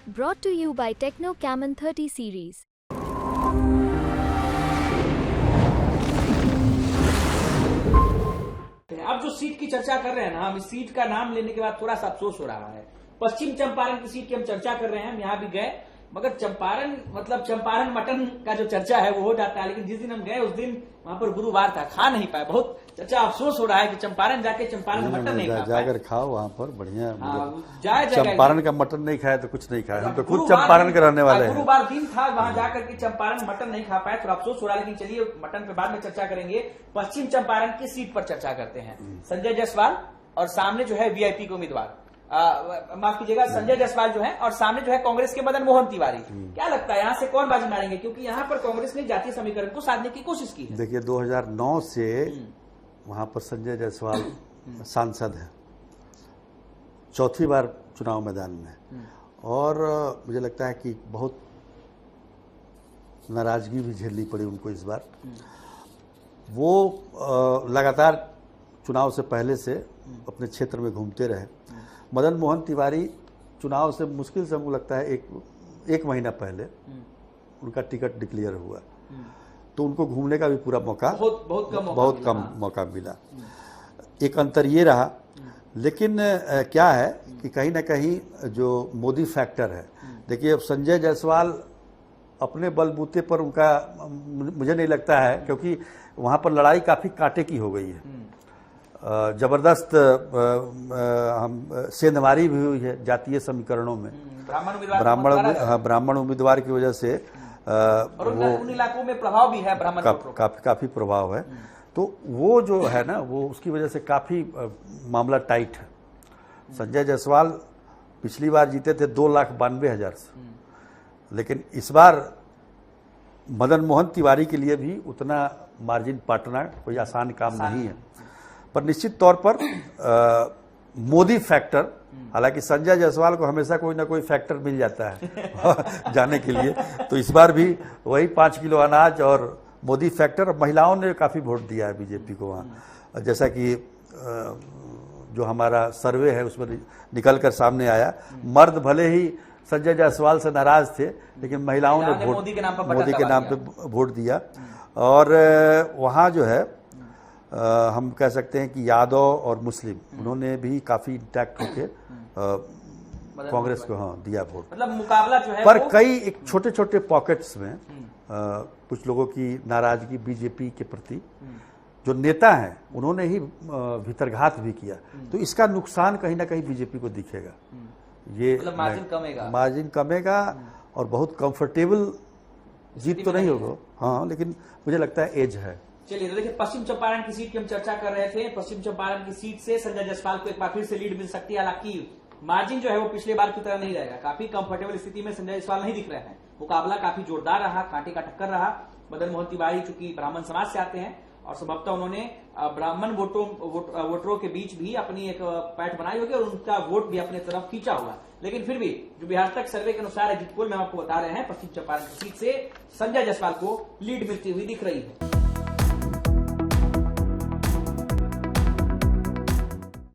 Brought to you by Techno Camon 30 series. अब जो seat की चर्चा कर रहे हैं ना, हम इस सीट का नाम लेने के बाद थोड़ा सा अफसोस हो रहा है। पश्चिम चंपारण की सीट की हम चर्चा कर रहे हैं, हम यहाँ भी गए, मगर चंपारण मतलब चंपारण मटन का जो चर्चा है वो हो जाता है, लेकिन जिस दिन हम गए उस दिन वहां पर गुरुवार था, खा नहीं पाए। बहुत चर्चा, अफसोस हो रहा है कि चंपारण जाके चंपारण मटन नहीं खा पाए। जाकर खाओ वहाँ पर बढ़िया। चंपारण का मटन नहीं खाया तो कुछ नहीं खाया। हम तो खुद चंपारण के रहने वाले हैं। गुरुवार दिन था, वहां जाकर के चंपारण मटन नहीं खा पाए, थोड़ा अफसोस हो रहा है। लेकिन चलिए मटन पे बाद में चर्चा करेंगे। पश्चिम चंपारण की सीट पर चर्चा करते हैं। संजय जायसवाल और सामने जो है वीआईपी के उम्मीदवार, माफ कीजिएगा, संजय जायसवाल जो है, और सामने जो है कांग्रेस के मदन मोहन तिवारी। क्या लगता है यहाँ से कौन बाजी मारेंगे? क्योंकि यहाँ पर कांग्रेस ने जातीय समीकरण को साधने की कोशिश की है। देखिए 2009 से वहां पर संजय जायसवाल सांसद है, चौथी बार चुनाव मैदान में, और मुझे लगता है कि बहुत नाराजगी भी झेलनी पड़ी उनको इस बार। वो लगातार चुनाव से पहले से अपने क्षेत्र में घूमते रहे। मदन मोहन तिवारी चुनाव से मुश्किल से हमको लगता है एक महीना पहले उनका टिकट डिक्लेयर हुआ, तो उनको घूमने का भी पूरा मौका बहुत कम मौका मिला। एक अंतर ये रहा, लेकिन क्या है कि कहीं ना कहीं जो मोदी फैक्टर है, देखिए संजय जायसवाल अपने बलबूते पर उनका मुझे नहीं लगता है, क्योंकि वहां पर लड़ाई काफी कांटे की हो गई है, जबरदस्त सेंधमारी भी हुई है जातीय समीकरणों में। ब्राह्मण उम्मीदवार की वजह से और उन इलाकों में प्रभाव भी है, ब्राह्मण काफी प्रभाव है। तो वो जो है ना, वो उसकी वजह से काफी मामला टाइट है। संजय जायसवाल पिछली बार जीते थे 2,92,000 से, लेकिन इस बार मदन मोहन तिवारी के लिए भी उतना मार्जिन पाटना कोई आसान काम नहीं है। पर निश्चित तौर पर मोदी फैक्टर, हालांकि संजय जायसवाल को हमेशा कोई ना कोई फैक्टर मिल जाता है जाने के लिए, तो इस बार भी वही 5 किलो अनाज और मोदी फैक्टर। महिलाओं ने काफी वोट दिया है बीजेपी को वहाँ, जैसा कि जो हमारा सर्वे है उसमें निकल कर सामने आया। मर्द भले ही संजय जायसवाल से नाराज थे, लेकिन महिलाओं ने मोदी के नाम पे वोट दिया। और वहाँ जो है हम कह सकते हैं कि यादव और मुस्लिम, उन्होंने भी काफी इंटैक्ट होके कांग्रेस को दिया वोट। मतलब मुकाबला जो है, पर कई एक छोटे छोटे पॉकेट्स में कुछ लोगों की नाराजगी बीजेपी के प्रति, जो नेता हैं उन्होंने ही भीतरघात भी किया, तो इसका नुकसान कहीं ना कहीं बीजेपी को दिखेगा। ये मतलब मार्जिन कमेगा और बहुत कंफर्टेबल जीत तो नहीं होगा, हाँ, लेकिन मुझे लगता है एज है। चलिए, तो देखिए पश्चिम चंपारण की सीट की हम चर्चा कर रहे थे। पश्चिम चंपारण की सीट से संजय जायसवाल को एक बार फिर से लीड मिल सकती है। हालांकि मार्जिन जो है वो पिछले बार की तरह नहीं रहेगा, काफी कंफर्टेबल स्थिति में संजय जायसवाल नहीं दिख रहे हैं। मुकाबला काफी जोरदार रहा, कांटे का टक्कर रहा। मदन मोहन तिवारी चूंकि ब्राह्मण समाज से आते हैं और संभवतः उन्होंने ब्राह्मण वोटरों के बीच भी अपनी एक पैठ बनाई होगी और उनका वोट भी अपने तरफ खींचा होगा। लेकिन फिर भी जो बिहार तक सर्वे के अनुसार एग्जिट पोल में आपको बता रहे हैं, पश्चिम चंपारण की सीट से संजय जायसवाल को लीड मिलती हुई दिख रही है।